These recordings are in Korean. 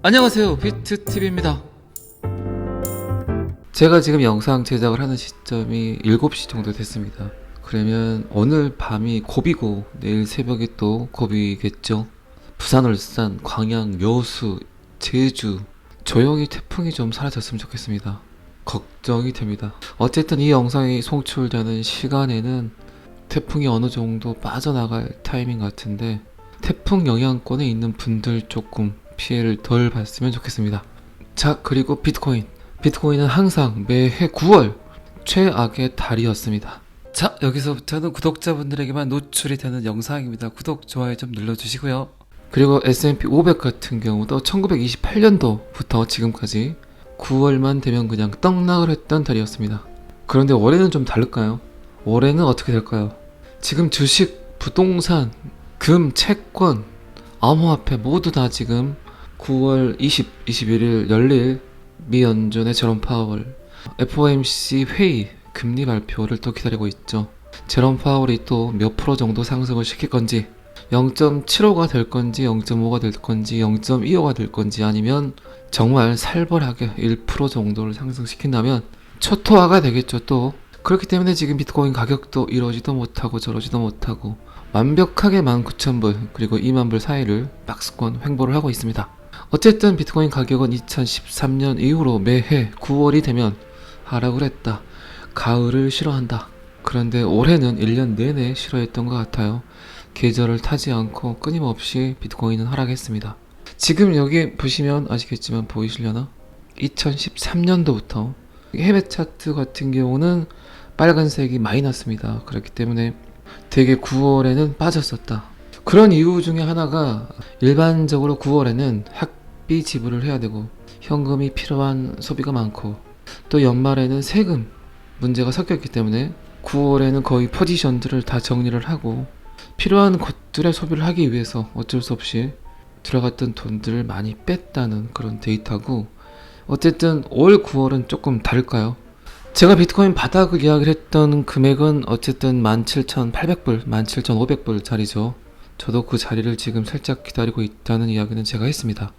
안녕하세요, 비트TV입니다. 제가 지금 영상 제작을 하는 시점이 7시 정도 됐습니다. 그러면 오늘 밤이 고비고 내일 새벽이 또 고비겠죠. 부산, 울산, 광양, 여수, 제주 조용히 태풍이 좀 사라졌으면 좋겠습니다. 걱정이 됩니다. 어쨌든 이 영상이 송출되는 시간에는 태풍이 어느 정도 빠져나갈 타이밍 같은데 태풍 영향권에 있는 분들 조금 피해를 덜 봤으면 좋겠습니다. 자, 그리고 비트코인은 항상 매해 9월 최악의 달이었습니다. 자, 여기서부터는 구독자분들에게만 노출이 되는 영상입니다. 구독, 좋아요 좀 눌러주시고요. 그리고 S&P 500 같은 경우도 1928년도부터 지금까지 9월만 되면 그냥 떡락을 했던 달이었습니다. 그런데 올해는 좀 다를까요? 올해는 어떻게 될까요? 지금 주식, 부동산, 금, 채권, 암호화폐 모두 다 지금 9월 21일 열릴 미 연준의 제롬 파월 FOMC 회의 금리 발표를 또 기다리고 있죠. 제롬 파월이 또 몇 프로 정도 상승을 시킬 건지 0.75가 될 건지 0.5가 될 건지 0.25가 될 건지 아니면 정말 살벌하게 1% 정도를 상승시킨다면 초토화가 되겠죠. 또 그렇기 때문에 지금 비트코인 가격도 이러지도 못하고 저러지도 못하고 완벽하게 19,000불 그리고 20,000불 사이를 박스권 횡보를 하고 있습니다. 어쨌든 비트코인 가격은 2013년 이후로 매해 9월이 되면 하락을 했다. 가을을 싫어한다. 그런데 올해는 1년 내내 싫어했던 것 같아요. 계절을 타지 않고 끊임없이 비트코인은 하락했습니다. 지금 여기 보시면 아시겠지만 보이시려나? 2013년도부터 해외 차트 같은 경우는 빨간색이 마이너스입니다. 그렇기 때문에 되게 9월에는 빠졌었다. 그런 이유 중에 하나가 일반적으로 9월에는 학비 지불을 해야 되고 현금이 필요한 소비가 많고 또 연말에는 세금 문제가 섞였기 때문에 9월에는 거의 포지션들을 다 정리를 하고 필요한 것들의 소비를 하기 위해서 어쩔 수 없이 들어갔던 돈들을 많이 뺐다는 그런 데이터고, 어쨌든 올 9월은 조금 다를까요? 제가 비트코인 바닥을 이야기를 했던 금액은 어쨌든 17,800불, 17,500불 자리죠. 저도 그 자리를 지금 살짝 기다리고 있다는 이야기는 제가 했습니다.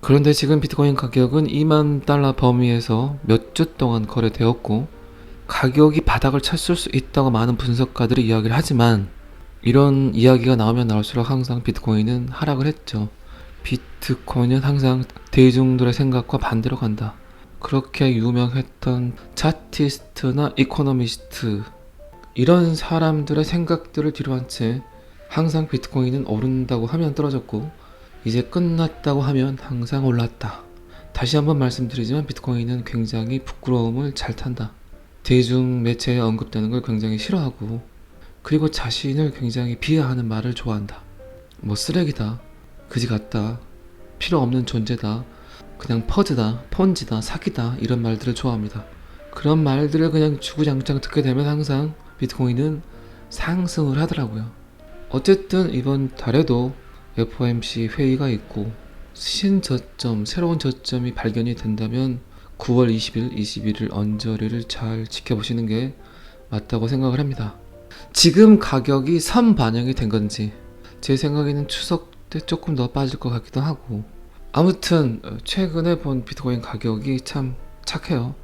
그런데 지금 비트코인 가격은 2만 달러 범위에서 몇 주 동안 거래되었고 가격이 바닥을 쳤을 수 있다고 많은 분석가들이 이야기를 하지만 이런 이야기가 나오면 나올수록 항상 비트코인은 하락을 했죠. 비트코인은 항상 대중들의 생각과 반대로 간다. 그렇게 유명했던 차티스트나 이코노미스트 이런 사람들의 생각들을 뒤로한 채 항상 비트코인은 오른다고 하면 떨어졌고 이제 끝났다고 하면 항상 올랐다. 다시 한번 말씀드리지만 비트코인은 굉장히 부끄러움을 잘 탄다. 대중 매체에 언급되는 걸 굉장히 싫어하고 그리고 자신을 굉장히 비하하는 말을 좋아한다. 뭐 쓰레기다, 그지 같다, 필요 없는 존재다, 그냥 퍼즈다, 폰지다, 사기다 이런 말들을 좋아합니다. 그런 말들을 그냥 주구장창 듣게 되면 항상 비트코인은 상승을 하더라고요. 어쨌든 이번 달에도 FOMC 회의가 있고 신저점, 새로운 저점이 발견이 된다면 9월 20일, 21일 언저리를 잘 지켜보시는 게 맞다고 생각을 합니다. 지금 가격이 선반영이 된 건지 제 생각에는 추석 때 조금 더 빠질 것 같기도 하고, 아무튼 최근에 본 비트코인 가격이 참 착해요.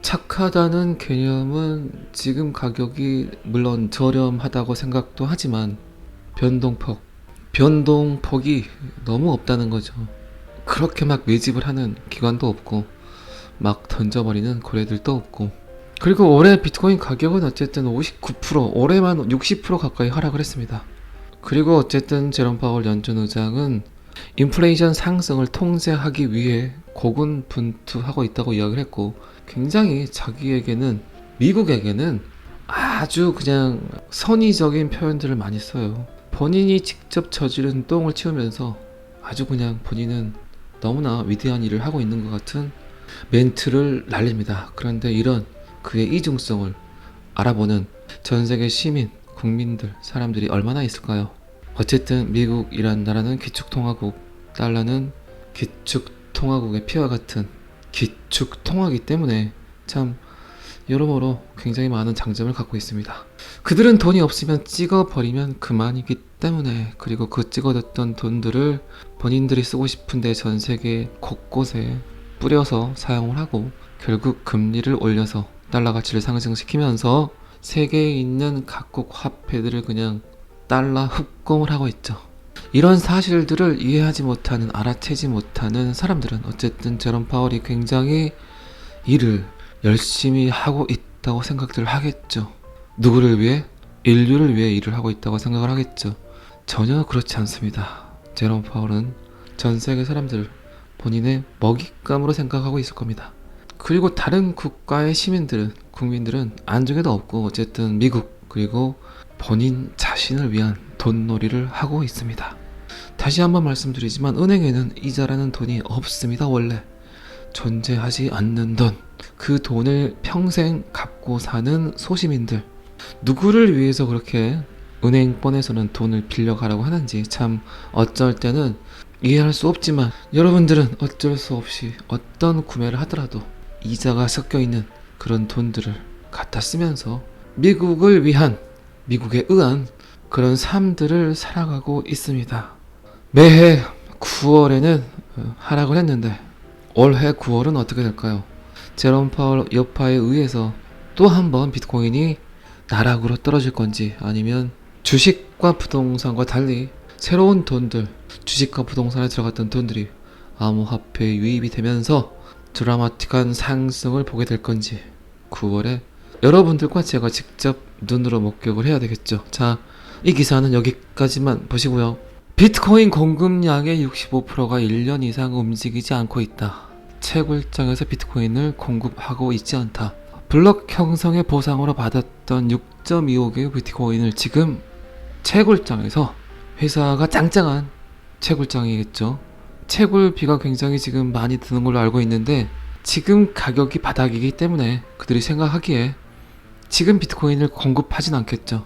착하다는 개념은 지금 가격이 물론 저렴하다고 생각도 하지만 변동폭이 너무 없다는 거죠. 그렇게 막 매집을 하는 기관도 없고 막 던져버리는 거래들도 없고, 그리고 올해 비트코인 가격은 어쨌든 59%, 올해만 60% 가까이 하락을 했습니다. 그리고 어쨌든 제롬 파월 연준 의장은 인플레이션 상승을 통제하기 위해 고군분투하고 있다고 이야기를 했고, 굉장히 자기에게는, 미국에게는 아주 그냥 선의적인 표현들을 많이 써요. 본인이 직접 저지른 똥을 치우면서 아주 그냥 본인은 너무나 위대한 일을 하고 있는 것 같은 멘트를 날립니다. 그런데 이런 그의 이중성을 알아보는 전세계 시민, 국민들, 사람들이 얼마나 있을까요? 어쨌든 미국이란 나라는 기축통화국, 달러는 기축통화국의 피와 같은 기축통화이기 때문에 참 여러모로 굉장히 많은 장점을 갖고 있습니다. 그들은 돈이 없으면 찍어버리면 그만이기 때문에, 그리고 그 찍어뒀던 돈들을 본인들이 쓰고 싶은데 전 세계 곳곳에 뿌려서 사용을 하고 결국 금리를 올려서 달러 가치를 상승시키면서 세계에 있는 각국 화폐들을 그냥 달러 흡공을 하고 있죠. 이런 사실들을 이해하지 못하는, 알아채지 못하는 사람들은 어쨌든 제롬 파월이 굉장히 일을 열심히 하고 있다고 생각들 하겠죠. 누구를 위해? 인류를 위해 일을 하고 있다고 생각을 하겠죠. 전혀 그렇지 않습니다. 제롬 파월은 전 세계 사람들 본인의 먹잇감으로 생각하고 있을 겁니다. 그리고 다른 국가의 시민들은, 국민들은 안중에도 없고 어쨌든 미국 그리고 본인 자신을 위한 돈놀이를 하고 있습니다. 다시 한번 말씀드리지만 은행에는 이자라는 돈이 없습니다. 원래 존재하지 않는 돈, 그 돈을 평생 갚고 사는 소시민들, 누구를 위해서 그렇게 은행권에서는 돈을 빌려가라고 하는지 참 어쩔 때는 이해할 수 없지만, 여러분들은 어쩔 수 없이 어떤 구매를 하더라도 이자가 섞여있는 그런 돈들을 갖다 쓰면서 미국을 위한, 미국에 의한 그런 삶들을 살아가고 있습니다. 매해 9월에는 하락을 했는데 올해 9월은 어떻게 될까요? 제롬 파월 여파에 의해서 또 한 번 비트코인이 나락으로 떨어질 건지, 아니면 주식과 부동산과 달리 새로운 돈들, 주식과 부동산에 들어갔던 돈들이 암호화폐에 유입이 되면서 드라마틱한 상승을 보게 될 건지 9월에 여러분들과 제가 직접 눈으로 목격을 해야 되겠죠. 자, 이 기사는 여기까지만 보시고요. 비트코인 공급량의 65%가 1년 이상 움직이지 않고 있다. 채굴장에서 비트코인을 공급하고 있지 않다. 블록 형성의 보상으로 받았던 6.25개의 비트코인을 지금 채굴장에서, 회사가 짱짱한 채굴장이겠죠. 채굴비가 굉장히 지금 많이 드는 걸로 알고 있는데 지금 가격이 바닥이기 때문에 그들이 생각하기에 지금 비트코인을 공급하진 않겠죠.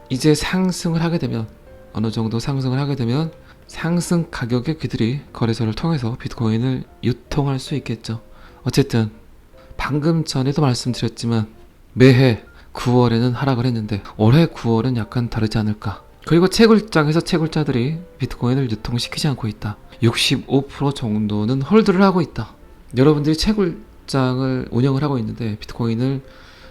이제 상승을 하게 되면, 어느 정도 상승을 하게 되면 상승 가격에 그들이 거래소를 통해서 비트코인을 유통할 수 있겠죠. 어쨌든 방금 전에도 말씀드렸지만 매해 9월에는 하락을 했는데 올해 9월은 약간 다르지 않을까. 그리고 채굴장에서 채굴자들이 비트코인을 유통시키지 않고 있다. 65% 정도는 홀드를 하고 있다. 여러분들이 채굴장을 운영을 하고 있는데 비트코인을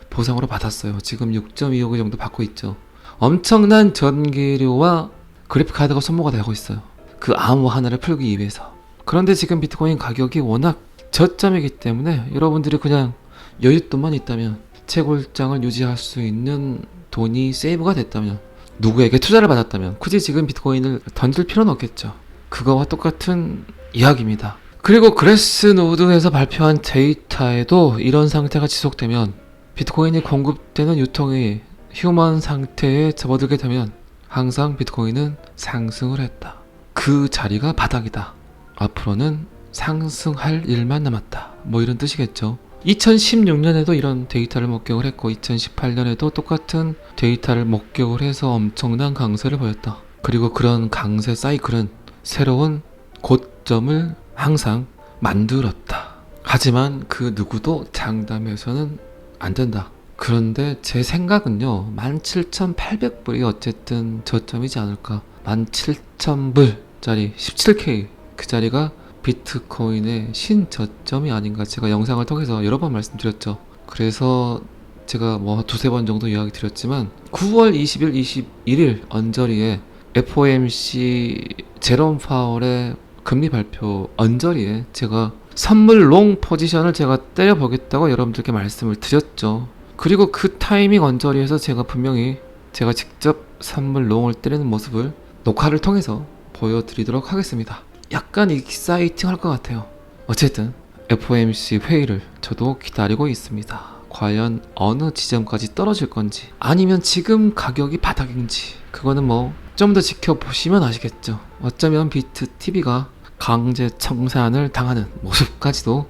보상으로 받았어요. 지금 6.25개 정도 받고 있죠. 엄청난 전기료와 그래픽카드가 소모가 되고 있어요. 그 암호 하나를 풀기 위해서. 그런데 지금 비트코인 가격이 워낙 저점이기 때문에 여러분들이 그냥 여윳돈만 있다면, 채굴장을 유지할 수 있는 돈이 세이브가 됐다면, 누구에게 투자를 받았다면 굳이 지금 비트코인을 던질 필요는 없겠죠. 그거와 똑같은 이야기입니다. 그리고 그래스노드에서 발표한 데이터에도 이런 상태가 지속되면, 비트코인이 공급되는 유통이 휴먼 상태에 접어들게 되면 항상 비트코인은 상승을 했다. 그 자리가 바닥이다. 앞으로는 상승할 일만 남았다. 뭐 이런 뜻이겠죠. 2016년에도 이런 데이터를 목격을 했고 2018년에도 똑같은 데이터를 목격을 해서 엄청난 강세를 보였다. 그리고 그런 강세 사이클은 새로운 고점을 항상 만들었다. 하지만 그 누구도 장담해서는 안 된다. 그런데 제 생각은요, 17,800불이 어쨌든 저점이지 않을까. 17,000불짜리 17K, 그 자리가 비트코인의 신저점이 아닌가. 제가 영상을 통해서 여러 번 말씀드렸죠. 그래서 제가 뭐 두세 번 정도 이야기 드렸지만 9월 20일, 21일 언저리에 FOMC 제롬 파월의 금리 발표 언저리에 제가 선물 롱 포지션을 제가 때려보겠다고 여러분들께 말씀을 드렸죠. 그리고 그 타이밍 언저리에서 제가 분명히 제가 직접 선물 롱을 때리는 모습을 녹화를 통해서 보여드리도록 하겠습니다. 약간 익사이팅 할 것 같아요. 어쨌든 FOMC 회의를 저도 기다리고 있습니다. 과연 어느 지점까지 떨어질 건지, 아니면 지금 가격이 바닥인지, 그거는 뭐 좀 더 지켜보시면 아시겠죠. 어쩌면 비트TV가 강제 청산을 당하는 모습까지도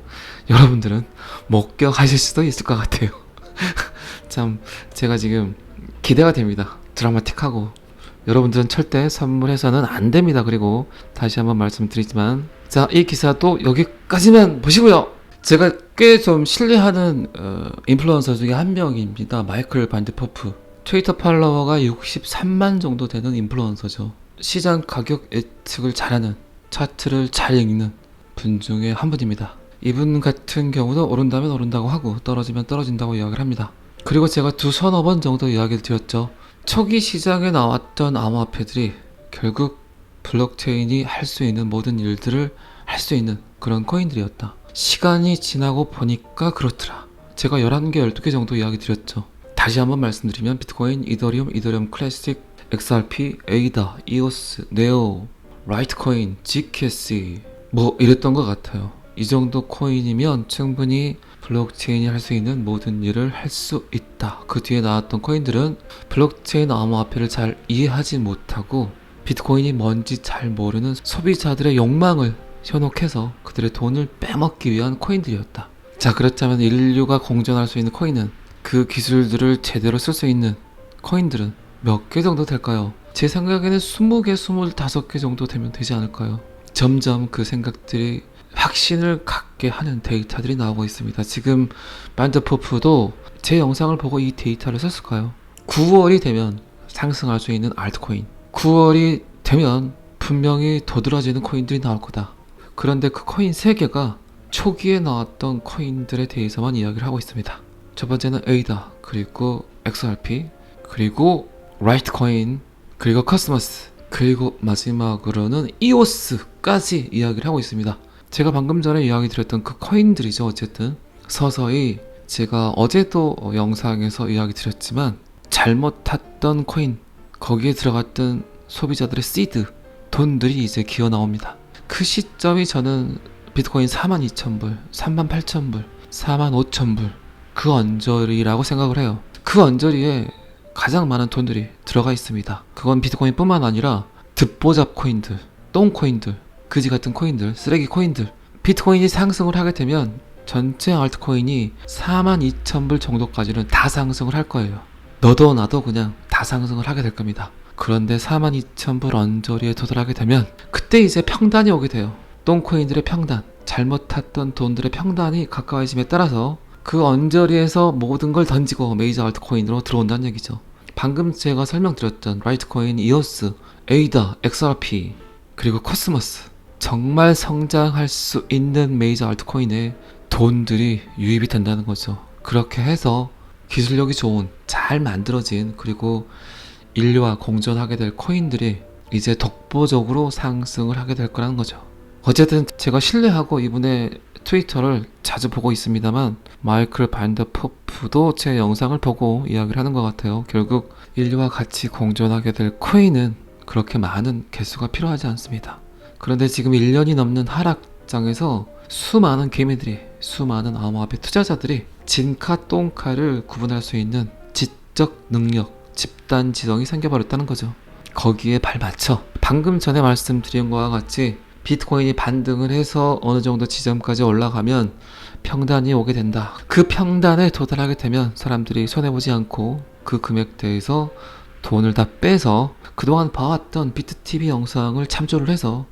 여러분들은 목격하실 수도 있을 것 같아요. 참 제가 지금 기대가 됩니다. 드라마틱하고. 여러분들은 절대 선물해서는 안 됩니다. 그리고 다시 한번 말씀드리지만, 자, 이 기사도 여기까지만 보시고요. 제가 꽤 좀 신뢰하는 인플루언서 중에 한 명입니다. 마이클 반드퍼프. 트위터 팔로워가 63만 정도 되는 인플루언서죠. 시장 가격 예측을 잘하는, 차트를 잘 읽는 분 중에 한 분입니다. 이분 같은 경우도 오른다면 오른다고 하고 떨어지면 떨어진다고 이야기를 합니다. 그리고 제가 서너 번 정도 이야기를 드렸죠. 초기 시장에 나왔던 암호화폐들이 결국 블록체인이 할 수 있는 모든 일들을 할 수 있는 그런 코인들이었다. 시간이 지나고 보니까 그렇더라. 제가 11개, 12개 정도 이야기 드렸죠. 다시 한번 말씀드리면 비트코인, 이더리움 클래식, XRP, 에이다, 이오스, 네오, 라이트코인, GKC 뭐 이랬던 것 같아요. 이 정도 코인이면 충분히 블록체인이 할 수 있는 모든 일을 할 수 있다. 그 뒤에 나왔던 코인들은 블록체인 암호화폐를 잘 이해하지 못하고 비트코인이 뭔지 잘 모르는 소비자들의 욕망을 현혹해서 그들의 돈을 빼먹기 위한 코인들이었다. 자, 그렇다면 인류가 공존할 수 있는 코인은, 그 기술들을 제대로 쓸 수 있는 코인들은 몇 개 정도 될까요? 제 생각에는 20개, 25개 정도 되면 되지 않을까요? 점점 그 생각들이 확신을 갖게 하는 데이터들이 나오고 있습니다. 지금 반드포프도 제 영상을 보고 이 데이터를 썼을까요? 9월이 되면 상승할 수 있는 알트코인, 9월이 되면 분명히 도드라지는 코인들이 나올 거다. 그런데 그 코인 3개가 초기에 나왔던 코인들에 대해서만 이야기를 하고 있습니다. 첫 번째는 에이다, 그리고 XRP, 그리고 라이트코인, 그리고 코스모스, 그리고 마지막으로는 이오스까지 이야기를 하고 있습니다. 제가 방금 전에 이야기 드렸던 그 코인들이죠. 어쨌든 서서히 제가 어제도 영상에서 이야기 드렸지만 잘못 탔던 코인, 거기에 들어갔던 소비자들의 시드 돈들이 이제 기어 나옵니다. 그 시점이 저는 비트코인 42,000불, 38,000불, 45,000불 그 언저리라고 생각을 해요. 그 언저리에 가장 많은 돈들이 들어가 있습니다. 그건 비트코인 뿐만 아니라 듣보잡 코인들, 똥코인들, 그지 같은 코인들, 쓰레기 코인들. 비트코인이 상승을 하게 되면 전체 알트코인이 42,000불 정도까지는 다 상승을 할 거예요. 너도 나도 그냥 다 상승을 하게 될 겁니다. 그런데 42,000불 언저리에 도달하게 되면 그때 이제 평단이 오게 돼요. 똥코인들의 평단, 잘못 탔던 돈들의 평단이 가까워짐에 따라서 그 언저리에서 모든 걸 던지고 메이저 알트코인으로 들어온다는 얘기죠. 방금 제가 설명드렸던 라이트코인, 이오스, 에이다, XRP, 그리고 코스모스, 정말 성장할 수 있는 메이저 알트코인에 돈들이 유입이 된다는 거죠. 그렇게 해서 기술력이 좋은, 잘 만들어진, 그리고 인류와 공존하게 될 코인들이 이제 독보적으로 상승을 하게 될 거라는 거죠. 어쨌든 제가 신뢰하고 이분의 트위터를 자주 보고 있습니다만 마이클 반더포프도 제 영상을 보고 이야기를 하는 것 같아요. 결국 인류와 같이 공존하게 될 코인은 그렇게 많은 개수가 필요하지 않습니다. 그런데 지금 1년이 넘는 하락장에서 수많은 개미들이, 수많은 암호화폐 투자자들이 진카 똥카를 구분할 수 있는 지적 능력, 집단 지성이 생겨버렸다는 거죠. 거기에 발맞춰 방금 전에 말씀드린 것과 같이 비트코인이 반등을 해서 어느 정도 지점까지 올라가면 평단이 오게 된다. 그 평단에 도달하게 되면 사람들이 손해보지 않고 그 금액대에서 돈을 다 빼서 그동안 봐왔던 비트TV 영상을 참조를 해서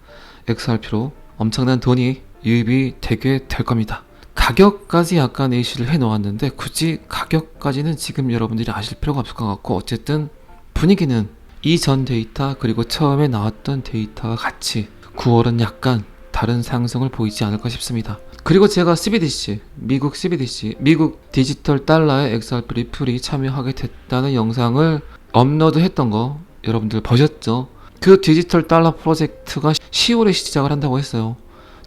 XRP로 엄청난 돈이 유입이 되게 될 겁니다. 가격까지 약간 예시를 해놓았는데 굳이 가격까지는 지금 여러분들이 아실 필요가 없을 것 같고, 어쨌든 분위기는 이전 데이터 그리고 처음에 나왔던 데이터와 같이 9월은 약간 다른 상승을 보이지 않을까 싶습니다. 그리고 제가 CBDC, 미국 CBDC, 미국 디지털 달러에 XRP 리플이 참여하게 됐다는 영상을 업로드했던 거 여러분들 보셨죠? 그 디지털 달러 프로젝트가 10월에 시작을 한다고 했어요.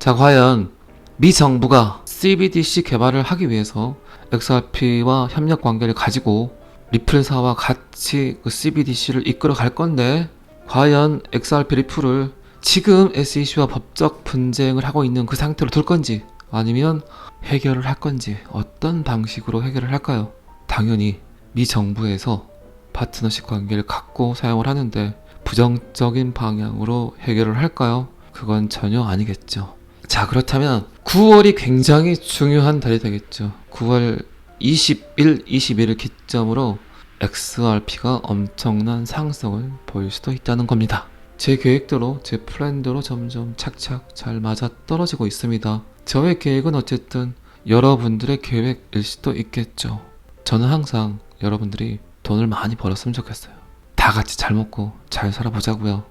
자, 과연 미 정부가 CBDC 개발을 하기 위해서 XRP와 협력 관계를 가지고 리플사와 같이 그 CBDC를 이끌어 갈 건데, 과연 XRP 리플을 지금 SEC와 법적 분쟁을 하고 있는 그 상태로 둘 건지 아니면 해결을 할 건지, 어떤 방식으로 해결을 할까요? 당연히 미 정부에서 파트너십 관계를 갖고 사용을 하는데 부정적인 방향으로 해결을 할까요? 그건 전혀 아니겠죠. 자, 그렇다면 9월이 굉장히 중요한 달이 되겠죠. 9월 20일, 21일 기점으로 XRP가 엄청난 상승을 보일 수도 있다는 겁니다. 제 계획대로, 제 플랜대로 점점 착착 잘 맞아 떨어지고 있습니다. 저의 계획은 어쨌든 여러분들의 계획일 수도 있겠죠. 저는 항상 여러분들이 돈을 많이 벌었으면 좋겠어요. 다 같이 잘 먹고 잘 살아보자고요.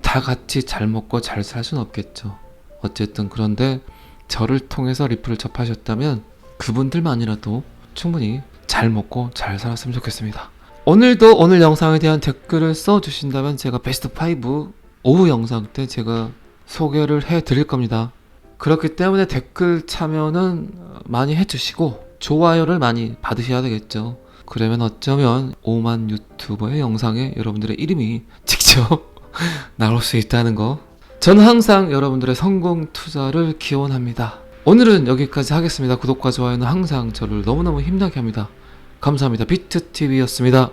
다 같이 잘 먹고 잘 살 수는 없겠죠. 어쨌든 그런데 저를 통해서 리플을 접하셨다면 그분들만이라도 충분히 잘 먹고 잘 살았으면 좋겠습니다. 오늘도 오늘 영상에 대한 댓글을 써주신다면 제가 베스트 5 오후 영상 때 제가 소개를 해드릴 겁니다. 그렇기 때문에 댓글 참여는 많이 해주시고 좋아요를 많이 받으셔야 되겠죠. 그러면 어쩌면 5만 유튜버의 영상에 여러분들의 이름이 직접 나올 수 있다는 거. 저는 항상 여러분들의 성공 투자를 기원합니다. 오늘은 여기까지 하겠습니다. 구독과 좋아요는 항상 저를 너무너무 힘나게 합니다. 감사합니다. 비트TV였습니다.